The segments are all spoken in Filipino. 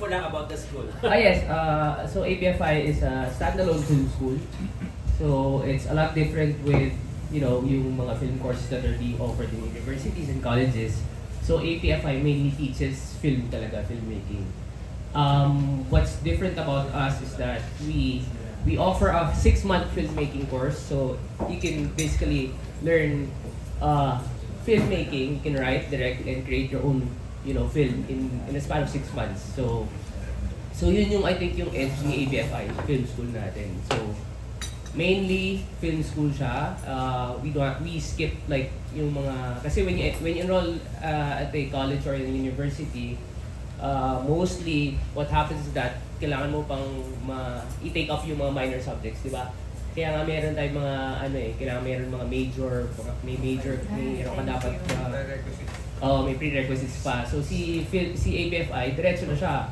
mo lang about the school. Yes, so APFI is a standalone film school. So it's a lot different with, you know, yung mga film courses that are being offered in universities and colleges. So APFI mainly teaches film talaga, filmmaking. What's different about us is that we offer a 6-month filmmaking course. So you can basically learn filmmaking. You can write, direct, and create your own, you know, film in a span of 6 months. So yun yung, I think, yung edge ni ABFI, film school natin. So mainly film school siya. We skip like yung mga, kasi when you enroll at a college or in a university, mostly what happens is that kailangan mo pang i-take off yung mga minor subjects, di ba? Kaya nga meron tayong mga kailangan meron mga meron ka dapat may prerequisites pa. So si ABFI, diretso na siya.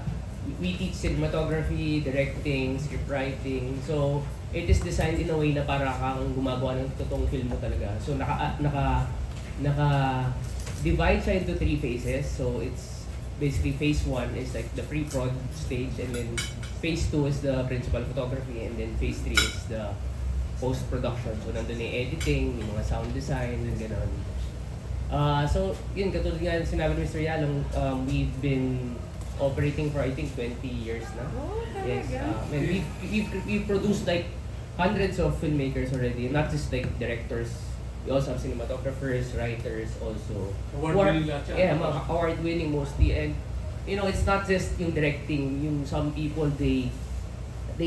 We teach cinematography, directing, script writing. So it is designed in a way na para kang gumagawa ng totoong film mo talaga. So divide siya into 3 phases. So it's basically phase 1 is like the pre-prod stage, and then phase 2 is the principal photography, and then phase 3 is the post-production. So nandun yung editing, yung mga sound design, and gano'n. So yun, katulad nga sinabi ni Mr. Yalong, we've been operating for I think 20 years na. Yes, and we've produced like hundreds of filmmakers already, not just like directors. We also have cinematographers, writers also. Award-winning lahat yan. Yeah, mga award-winning mostly. And you know, it's not just yung directing. Yung some people, they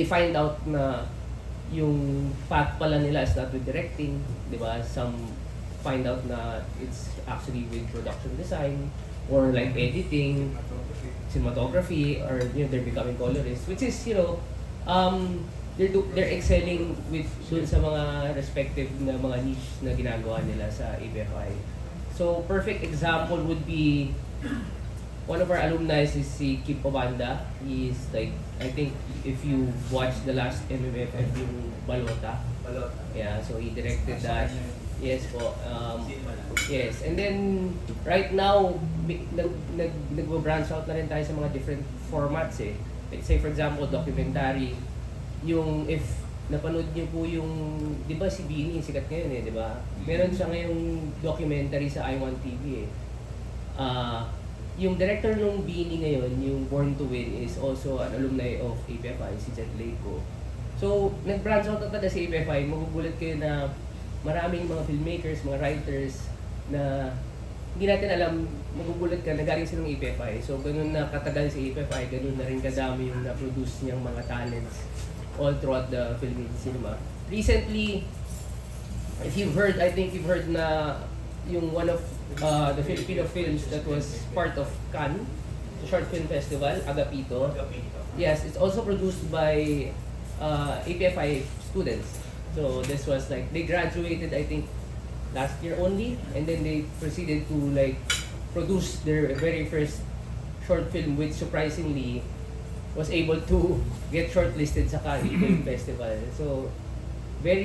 find out na yung path pala nila is not with directing, di ba? Some find out na it's actually with production design or like editing, cinematography, or you know, they're becoming colorists, which is, you know, they're excelling with dun sa mga respective na mga niche na ginagawa nila sa ABFI. So perfect example would be one of our alumni is si Kip Obanda. He's like, I think if you watch the last MMFF yung Balota. Yeah, so he directed that. Yes po. Yes, and then right now nag-branch out na rin tayo sa mga different formats eh. Like say for example, documentary. Yung if napanood niyo po yung, di ba si Bini, sikat ngayon eh, di ba? Meron siya ngayong documentary sa I1 TV eh. Yung director ng Bini ngayon, yung Born to Win, is also an alumni of APFI, si Jet Leiko. So, nag-branch out na talaga si APFI, magugulat kayo na maraming mga filmmakers, mga writers na hindi natin alam, magugulat ka, nagaling silang APFI. So, ganun na katagal si APFI, ganun na rin kadami yung na-produce niyang mga talents all throughout the Philippine cinema. Recently, if you've heard, I think you've heard na yung one of the Filipino films that was part of Cannes, the Short Film Festival, Agapito. Yes, it's also produced by APFI students. So this was like, they graduated I think last year only, and then they proceeded to like produce their very first short film, which surprisingly was able to get shortlisted sa Cannes Film Festival. So we're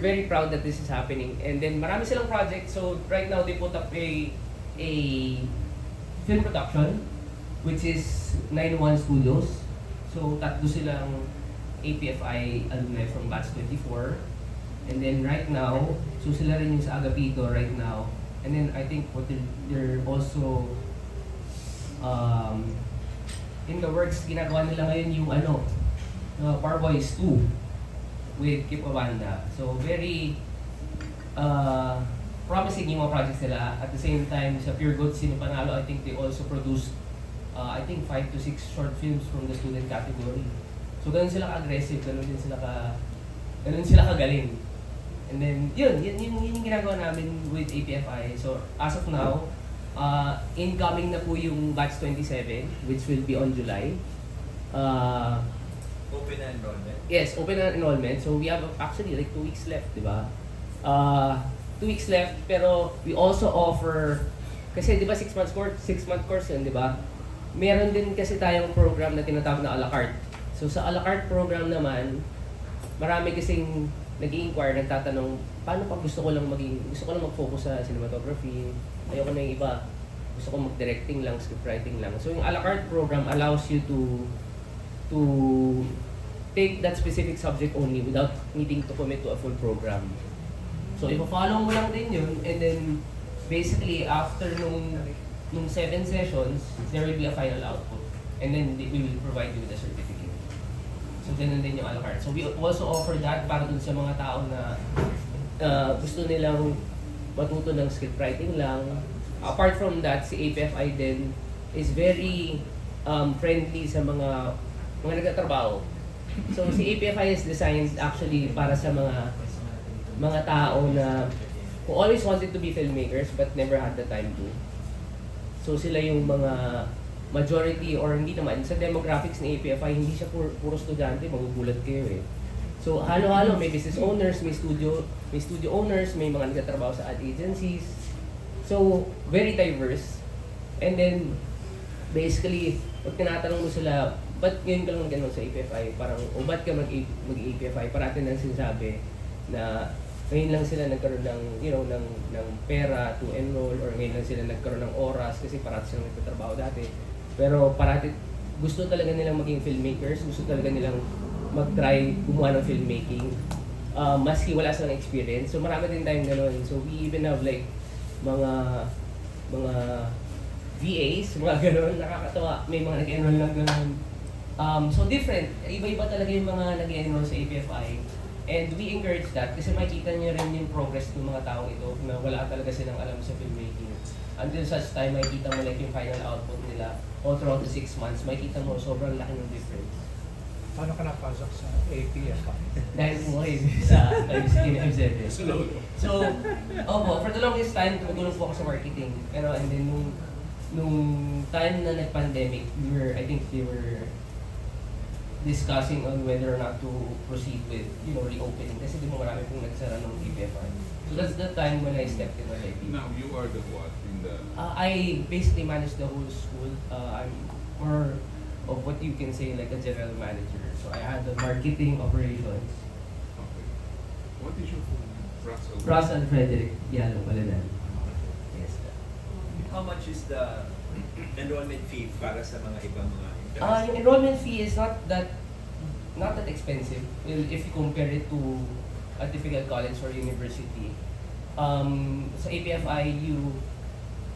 very proud that this is happening. And then marami silang projects. So right now they put up a film production, which is 901 Studios. So tatlo silang APFI alumni from Batch 24. And then right now, so sila rin yung sa Agapito right now. And then I think what they're also in the works, ginagawa nila ngayon yung Par Boys 2 with Kip Obanda. So very promising yung mga projects nila. At the same time, sa Pure Gold Sino Panalo, I think they also produced I think 5 to 6 short films from the student category. So ganun sila ka-aggressive, ganun sila kagaling. And then yun yung ginagawa namin with APFI. So as of now, incoming na po yung Batch 27, which will be on July. Open na enrollment? Yes, open na enrollment. So we have actually like 2 weeks left, di ba? 2 weeks left, pero we also offer, kasi di ba 6-month course yun, di ba? Meron din kasi tayong program na tinatawag na a la carte. So sa a la carte program naman, marami kasing nag-i-inquire, nagtatanong, paano pag gusto ko lang mag-focus sa cinematography, ayoko na yung iba. gusto ko mag-directing lang, scriptwriting lang. So yung a la carte program allows you to take that specific subject only without needing to commit to a full program. So ipo-follow mo lang din yun, and then basically after nung 7 sessions, there will be a final output. And then we will provide you with a certificate. So ganun din yung a la carte. So we also offer that para dun sa mga tao na gusto nilang matuto ng scriptwriting lang. Apart from that, si APFI din is very friendly sa mga nagtatrabaho. So si APFI is designed actually para sa mga tao na who always wanted to be filmmakers but never had the time to. So sila yung mga majority, or hindi naman, sa demographics ni APFI, hindi siya puro estudyante, magugulat kayo eh. So halo-halo, may business owners, may studio owners, may mga nagtatrabaho sa ad agencies. So very diverse. And then basically, pag tinatanong mo sila, ba't ngayon ka lang nag-ano sa APFI? Parang, o ba't ka mag-APFI? Parati nang sinasabi na ngayon lang sila nagkaroon ng, ng pera to enroll, or ngayon lang sila nagkaroon ng oras kasi parati silang nagtatrabaho dati. Pero parati gusto talaga nilang maging filmmakers, gusto talaga nilang mag-try gumawa ng filmmaking. Maski wala silang experience. So marami din tayong gano'n. So we even have like mga VAs, mga gano'n, nakakatawa. May mga nag-enroll na gano'n. So different. Iba-iba talaga yung mga nag-enroll sa APFI. And we encourage that kasi makikita niyo rin yung progress ng mga taong ito na wala talaga silang alam sa filmmaking. Until such time, makikita mo like yung final output nila all throughout the 6 months, makikita mo sobrang laki ng difference. Paano ka napasok sa APFI? Dahil mo sa MZB. So, for the longest time, tumutulong po ako sa marketing. Pero and then nung time na nag-pandemic, I think they were discussing on whether or not to proceed with, reopening. Kasi di mo marami pong nagsara ng APFI. So that's the time when I stepped in already. Now, you are the what in the... I basically manage the whole school. I'm more of what you can say like a general manager. So I had the marketing operations. Okay. What is your full name? Ross and Frederick Yalo Palanan. Yes. How much is the enrollment fee para sa mga ibang mga Yung enrollment fee is not that expensive. Well, if you compare it to a typical college or university. Sa APFI, you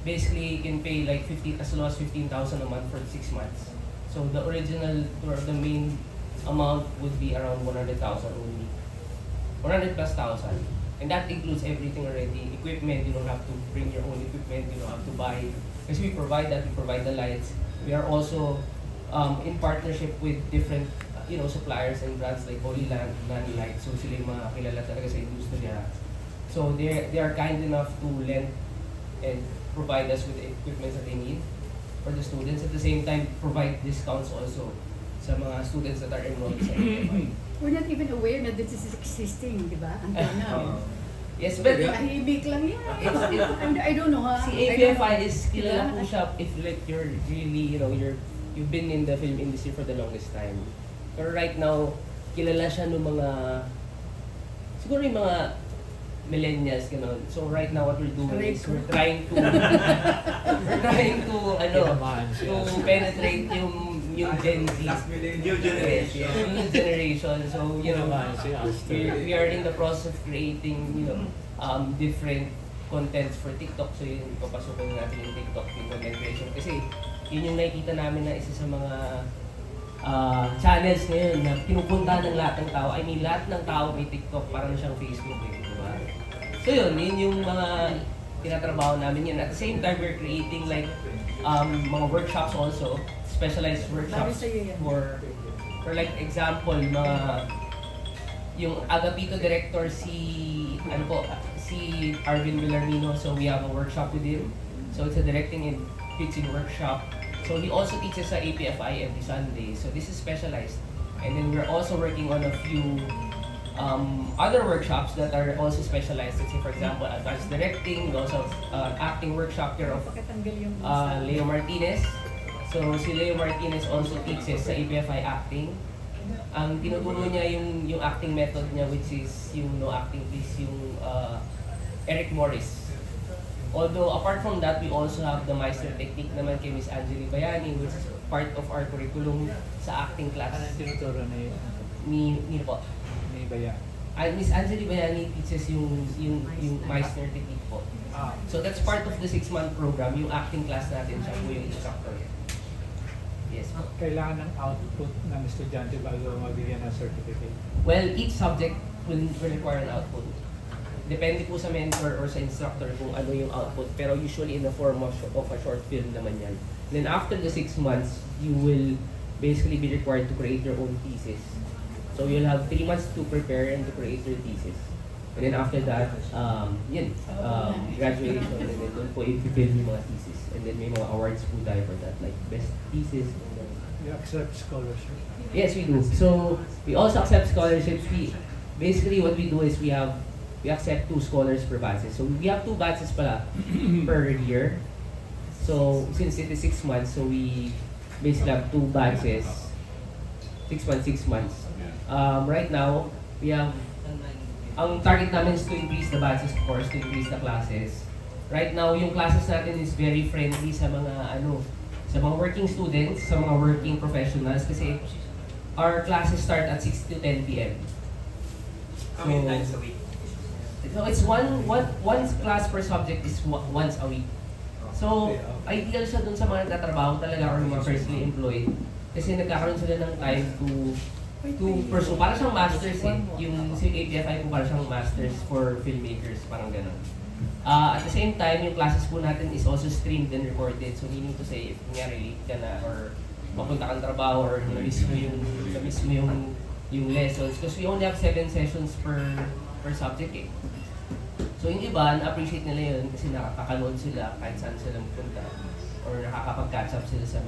basically can pay like as low as 15,000 a month for 6 months. So the original or the main amount would be around 100,000 only. 100 plus thousand. And that includes everything already. Equipment, you don't have to bring your own equipment, you don't have to buy. Because we provide that, we provide the lights. We are also in partnership with different suppliers and brands like Holy Land, Nani Light. So sila yung mga kilala talaga sa industriya. So they are kind enough to lend and provide us with the equipment that they need for the students. At the same time, provide discounts also sa mga students that are enrolled sa APFI. We're not even aware that this is existing, di ba? Until now. Yes, but Tahimik lang yan. I don't know ha. si APFI is kilala po siya if like you're really, you've been in the film industry for the longest time. Pero right now, kilala siya ng mga, siguro yung mga millennials, gano'n. So right now what we're doing is we're trying to penetrate yung Gen Z. New generation. New generation. So, we are in the process of creating, different contents for TikTok. So yun, papasukin natin yung TikTok content creation. Kasi yun yung nakikita namin na isa sa mga channels ngayon na pinupunta ng lahat ng tao. I mean, lahat ng tao may TikTok, parang siyang Facebook eh, diba? So yun yung mga tinatrabaho namin yun. At the same time, we're creating like mga workshops also, specialized workshops for like example, yung Agapito director si Arvin Villarmino. So we have a workshop with him. So it's a directing and pitching workshop. So he also teaches sa APFI every Sunday. So this is specialized. And then we're also working on a few other workshops that are also specialized. Let's say for example, advanced directing. We also have acting workshop here of Leo Martinez. So si Leo Martinez also teaches sa APFI acting. Ang tinuturo niya yung acting method niya, which is yung no acting please, yung Eric Morris. Although apart from that, we also have the Meister Technique naman kay Miss Angeli Bayani, which is part of our curriculum sa acting class. Ano yung tinuturo Ni po. ni Bayan? Miss Angeli Bayani teaches yung Meister Technique po. So that's part of the 6-month program, yung acting class natin, siya po yung instructor. Yes po. Kailangan ng output ng estudyante bago mabigyan ng certificate. Well, each subject will require an output. Depende po sa mentor or sa instructor kung ano yung output. Pero usually in the form of a short film naman yan. Then after the 6 months, you will basically be required to create your own thesis. So you'll have 3 months to prepare and to create your thesis. And then after that, graduation, and then doon po i-build yung mga thesis. And then may mga awards po tayo for that, like best thesis. And then, You accept scholarship. yes, we do. So we also accept scholarships. Basically what we do is we accept 2 scholars per batches. So we have 2 batches pala per year. So since it is 6 months, so we basically have 2 batches. 6 months. Right now, we have ang target namin is to increase the batches, of course, to increase the classes. Right now, yung classes natin is very friendly sa mga sa mga working students, sa mga working professionals kasi our classes start at 6 to 10 p.m. How many times a week? So it's one class per subject is once a week. So ideal siya dun sa mga nagtatrabaho talaga or mga personally employed kasi nagkakaroon sila ng time to pursue. Para siyang masters eh. Yung APFI po para siyang masters for filmmakers, parang ganun. At the same time, yung classes po natin is also streamed and recorded. So meaning to say, if kunyari late ka na or mapunta kang trabaho or na-miss mo yung lessons. Because we only have 7 sessions per subject eh. So yung iba, na-appreciate nila yun kasi nakakakalood sila kahit saan sila pupunta or nakakapag-catch up sila sa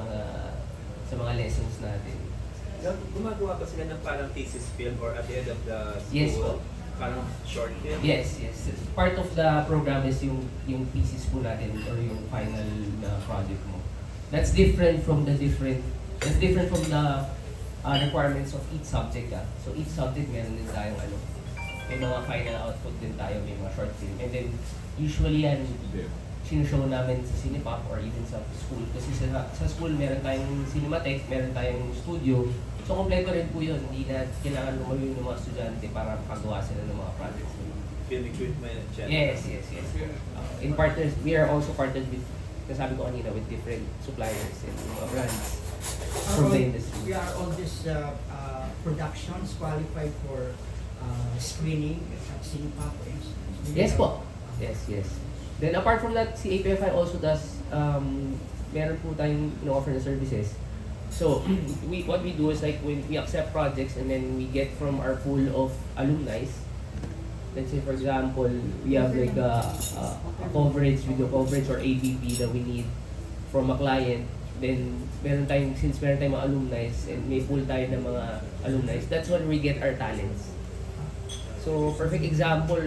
mga lessons natin. Gumagawa pa sila ng parang thesis film or at the end of the school? Yes po. Parang short film? Yes. Part of the program is yung thesis po natin or yung final na project mo. That's different from the requirements of each subject. So each subject meron din tayong may mga final output din tayo, may mga short film. And then usually yan sinushow namin sa Cinepop or even sa school. Kasi sa school meron tayong Cinematech, meron tayong studio. So kompleto rin po yun. Hindi na kailangan lumayo ng mga estudyante para makagawa sila ng mga projects. Film equipment, etc. Yes. In partners, we are also partnered with, kasabi ko kanina, with different suppliers and mga brands from the industry. We are all these productions qualified for screening at Cinepop, for instance. Yes po. Yes. Then apart from that, si APFI also does, meron po tayong offer na services. So, what we do is like when we accept projects and then we get from our pool of alumni. Let's say for example, we have like a video coverage or APP that we need from a client. Then since meron tayong mga alumni and may pool tayo ng mga alumni, that's when we get our talents. So, perfect example,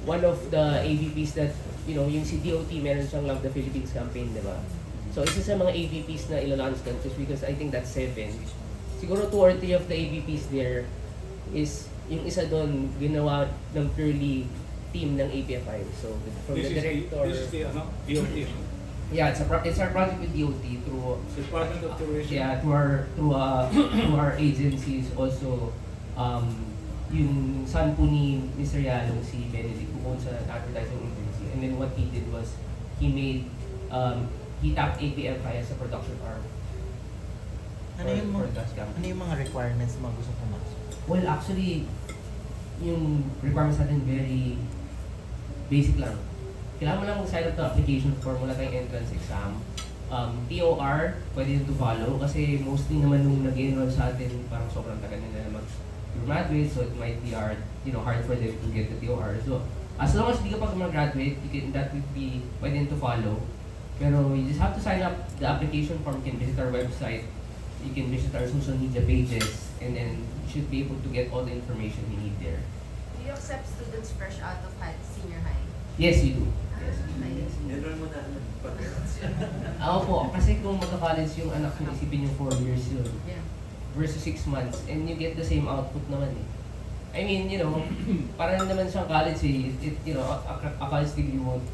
one of the AVPs that, yung si DOT, meron siyang Love the Philippines campaign, di ba? So, isa sa mga AVPs na ila-launch natin, because I think that's 7. Siguro 2 or 3 of the AVPs there is, yung isa doon, ginawa ng purely team ng APFI. So, from the director... This is the DOT. Yeah, it's our project with DOT through... Department of Tourism. Yeah, through our agencies also, yung son po ni Mr. Yalong, si Benedict, who owns an advertising agency. And then what he did was, he tapped APFI as a production arm. Ano yung mga requirements na gusto pumasok? Well, actually, yung requirements natin very basic lang. Kailangan mo lang mag-sign up ng application form, wala tayong entrance exam. TOR, pwede yun to follow kasi mostly naman nung nag-enroll sa atin, parang sobrang tagal nila na mag-graduate, so it might be hard for them to get the TOR. So, as long as di ka pa mag-graduate, that would be pwede to follow. Pero you just have to sign up the application form. You can visit our website, you can visit our social media pages, and then you should be able to get all the information you need there. Do you accept students fresh out of senior high? Yes, you do. Yes. Enroll mo na Ako po, kasi kung magka-college yung anak mo, isipin yung 4 years yun Yeah. versus 6 months, and you get the same output naman eh. I mean, you know, parang naman siyang college eh. You know, a college degree won't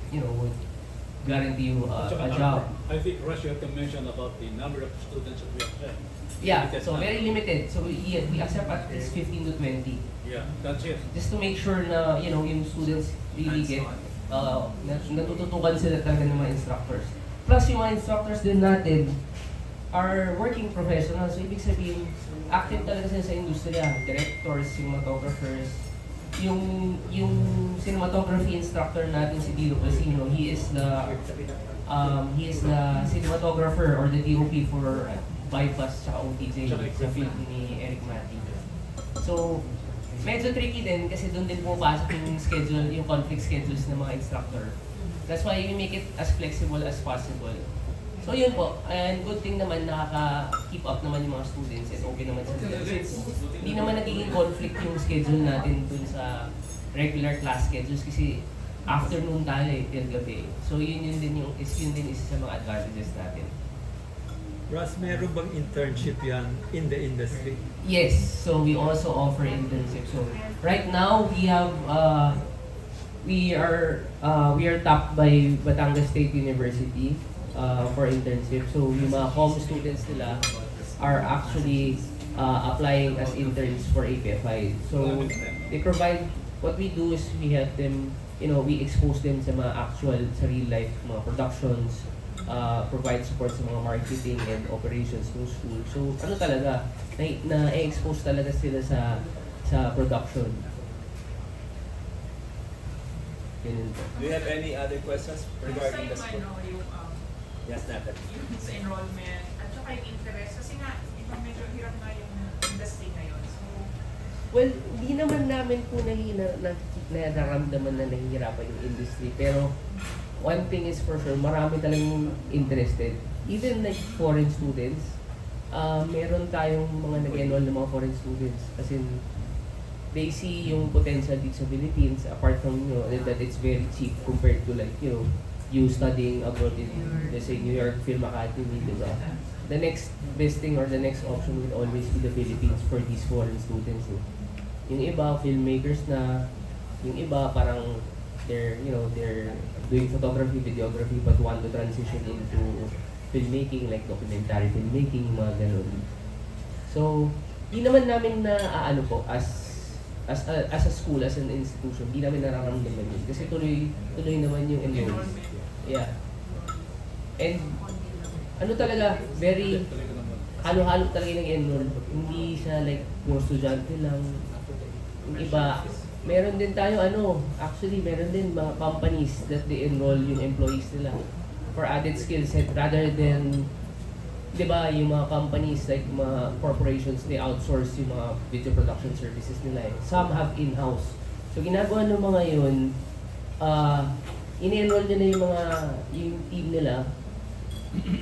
guarantee you a job. I think, Russ, you have to mention about the number of students that we accept. Yeah, so very limited. So we accept at least 15 to 20. Yeah, that's it. Just to make sure na, you know, yung students really get, natututukan sila talaga ng mga instructors. Plus yung mga instructors din natin are working professionals. So ibig sabihin, active talaga sila sa industriya. Directors, cinematographers. Yung cinematography instructor natin si Dilo Casino, he is the cinematographer or the DOP for Bypass sa OTJ sa film ni Eric Mati. So, medyo tricky din kasi doon din pumapasok yung schedule, yung conflict schedules ng mga instructor. That's why we make it as flexible as possible. So yun po, and good thing naman nakaka-keep up naman yung mga students and okay naman sila. Hindi naman nagiging conflict yung schedule natin dun sa regular class schedules kasi afternoon tayo till gabi. So yun din isa sa mga advantages natin. Russ, meron bang internship yan in the industry? Yes, so we also offer internship. So right now we have we are tapped by Batangas State University for internship. So yung mga comm students nila are actually applying as interns for APFI. So they provide, what we do is we help them, you know, we expose them sa mga actual, sa real life, mga productions, provide support sa mga marketing and operations ng school. So ano talaga, na-expose talaga sila sa production. Ganun po. Do you have any other questions regarding the school? Yes, Natalie. Yung sa enrollment at saka yung interest kasi nga iba medyo hirap nga yung industry ngayon. So, well, hindi naman namin po nararamdaman na nahihirapan yung industry, pero one thing is for sure, marami talagang interested. Even like foreign students, meron tayong mga nag-enroll ng mga foreign students kasi they see yung potential dito sa Philippines apart from, you know, that it's very cheap compared to like, you know, you studying abroad in, let's say, New York Film Academy, diba? The next best thing or the next option will always be the Philippines for these foreign students. Eh. Yung iba, filmmakers na, yung iba parang they're doing photography, videography, but want to transition into filmmaking, like documentary filmmaking, mga ganun. So, di naman namin na as a school, as an institution, di namin nararamdaman yun. Kasi tuloy naman yung enrollment. Yeah. And ano talaga, very halo-halo talaga yung enroll. Hindi siya like puro estudyante lang. Yung iba, meron din tayo actually meron din mga companies that they enroll yung employees nila for added skill set rather than, di ba, yung mga companies like mga corporations, they outsource yung mga video production services nila eh. Some have in-house. So ginagawa ng mga yun, in-enroll nila yung team nila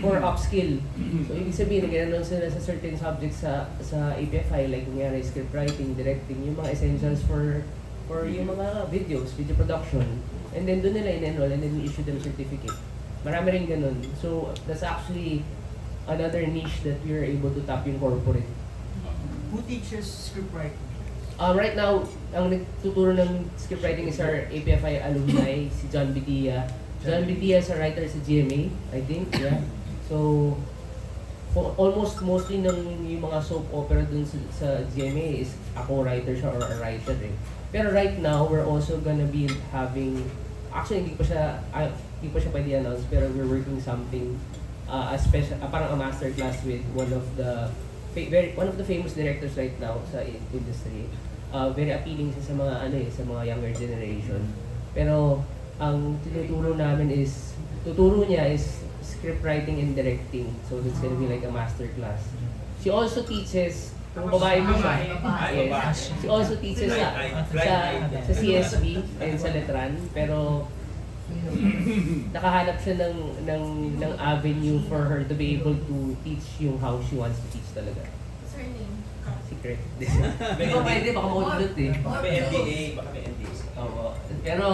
for upskill. So ibig sabihin, nag-enroll sila sa certain subjects sa APFI, like kunyari script writing, directing, yung mga essentials for yung mga videos, video production. And then doon nila in-enroll and then we issue them certificate. Marami rin ganun. So that's actually another niche that we are able to tap yung corporate. Who teaches scriptwriting? Right now, ang nagtuturo ng scriptwriting is our APFI alumni, si John Bitia. John Bitia is a writer sa GMA, I think, yeah. So, mostly ng yung mga soap opera dun sa GMA is ako writer siya or a writer eh. Pero right now, we're also gonna be having, actually hindi pa siya pwede announce, pero we're working something, parang a masterclass with one of the famous directors right now sa industry. Very appealing sa mga sa mga younger generation. Pero ang tuturo niya is script writing and directing. So it's gonna be like a masterclass. She also teaches, kung babae mo siya, yes. She also teaches sa CSB and sa Letran, pero nakahanap siya ng avenue for her to be able to teach yung how she wants to teach talaga. What's her name? Secret. Di ba pwede? Baka maulot eh. Baka may MBA, baka may MBA. Oo. Pero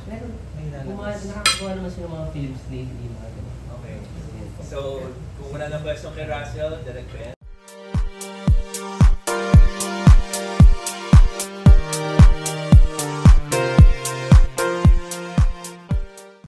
meron, nakakagawa naman sila mga films lately. Okay. So, kung wala na question kay Russell, direct ko yan.